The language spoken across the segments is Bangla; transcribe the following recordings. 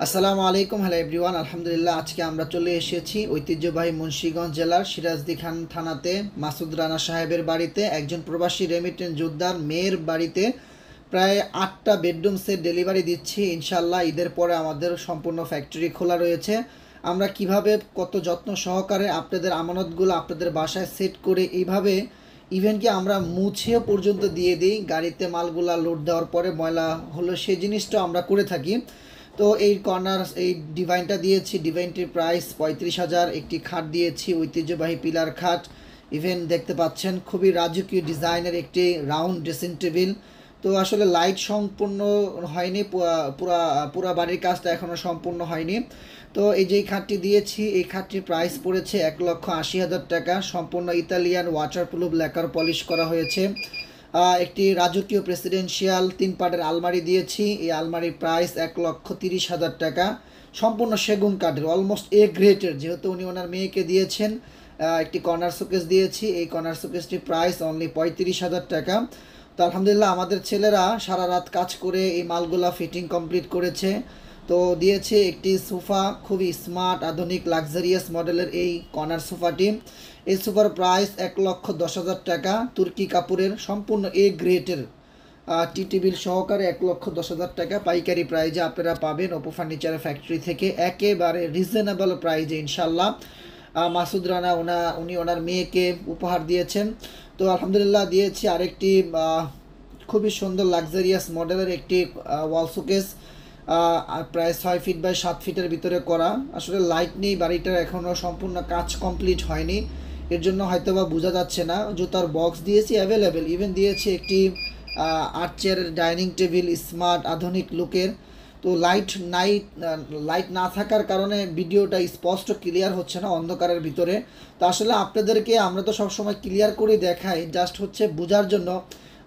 আসসালামু আলাইকুম, হ্যালো এভরিওয়ান। আলহামদুলিল্লাহ, আজকে আমরা চলে এসেছি ঐতিহ্যবাহী মুন্সিগঞ্জ জেলার সিরাজদি খান থানাতে মাসুদ রানা সাহেবের বাড়িতে, একজন প্রবাসী রেমিটেন্স যোদ্ধার মেয়ের বাড়িতে প্রায় 8টা বেডরুম সেট ডেলিভারি দিচ্ছি ইনশাল্লাহ। ঈদের পরে আমাদের সম্পূর্ণ ফ্যাক্টরি খোলা রয়েছে। আমরা কিভাবে কত যত্ন সহকারে আপনাদের আমানতগুলো আপনাদের বাসায় সেট করে এইভাবে ইভেন কি আমরা মুছেও পর্যন্ত দিয়ে দিই, গাড়িতে মালগুলা লোড দেওয়ার পরে ময়লা হলো সেই জিনিসটা আমরা করে থাকি। তো এই কর্নার এই ডিভাইনটা দিয়েছি, ডিভাইনটির প্রাইস 35,000। একটি খাট দিয়েছি, ঐতিহ্যবাহী পিলার খাট। ইভেন দেখতে পাচ্ছেন খুবই রাজকীয় ডিজাইনের একটি রাউন্ড ড্রেসিং টেবিল। তো আসলে লাইট সম্পূর্ণ হয়নি, পুরা পুরা বাড়ির কাজটা এখনও সম্পূর্ণ হয়নি। তো এই যে খাটটি দিয়েছি, এই খাটটির প্রাইস পড়েছে 1,80,000 টাকা। সম্পূর্ণ ইতালিয়ান ওয়াটারপ্রুফ ল্যাকার পলিশ করা হয়েছে। একটি রাজকীয় প্রেসিডেন্সিয়াল 3 পার্টের আলমারি দিয়েছি। এই আলমারির প্রাইস 1,30,000 টাকা। সম্পূর্ণ সেগুন কাঠের, অলমোস্ট এ গ্রেটের, যেহেতু উনি ওনার মেয়েকে দিয়েছেন। একটি কর্নার শোকেস দিয়েছি, এই কর্নার শোকেসটির প্রাইস অনলি 35,000 টাকা। তো আলহামদুলিল্লাহ আমাদের ছেলেরা সারা রাত কাজ করে এই মালগুলা ফিটিং কমপ্লিট করেছে। তো দিয়েছে একটি সোফা, খুবই স্মার্ট আধুনিক লাক্সারিয়াস মডেলের এই কর্নার সোফাটি। এই সোফার প্রাইস 1,10,000 টাকা। তুর্কি কাপড়ের সম্পূর্ণ এ গ্রেটের টি টেবিল সহকারে 1,10,000 টাকা পাইকারি প্রাইজে আপনারা পাবেন অপু ফার্নিচারের ফ্যাক্টরি থেকে, একেবারে রিজনেবল প্রাইজে ইনশাল্লাহ। মাসুদ রানা উনি ওনার মেয়েকে উপহার দিয়েছেন। তো আলহামদুলিল্লাহ দিয়েছি আরেকটি খুবই সুন্দর লাক্সারিয়াস মডেলের একটি ওয়াল শোকেস, প্রায় 6 ফিট বাই 7 ফিটের ভিতরে করা। আসলে লাইট নেই, বাড়িটার এখনও সম্পূর্ণ কাজ কমপ্লিট হয়নি, এর জন্য হয়তো বা বোঝা যাচ্ছে না। জুতার বক্স দিয়েছি অ্যাভেলেবেল, ইভেন দিয়েছি একটি আর্চের ডাইনিং টেবিল, স্মার্ট আধুনিক লুকের। তো লাইট না থাকার কারণে ভিডিওটা স্পষ্ট ক্লিয়ার হচ্ছে না অন্ধকারের ভিতরে। তো আসলে আপনাদেরকে আমরা তো সবসময় ক্লিয়ার করে দেখাই, জাস্ট হচ্ছে বোঝার জন্য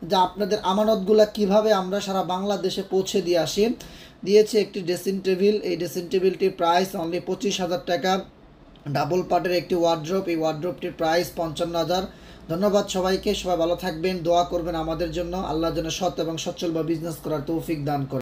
যে আপনাদের আমানতগুলো কিভাবে আমরা সারা বাংলাদেশে পৌঁছে দিয়ে আসি। দিয়েছে একটি ড্রেসিং টেবিল, এই ড্রেসিং টেবিলটির প্রাইস অনলি 25,000 টাকা। ডাবল পার্টের একটি ওয়ার্ড্রোব, এই ওয়ার্ড্রোবটির প্রাইস 55,000। ধন্যবাদ সবাইকে, সবাই ভালো থাকবেন, দোয়া করবেন আমাদের জন্য। আল্লাহ যেন সৎ এবং সচ্ছল বা বিজনেস করার তৌফিক দান করে।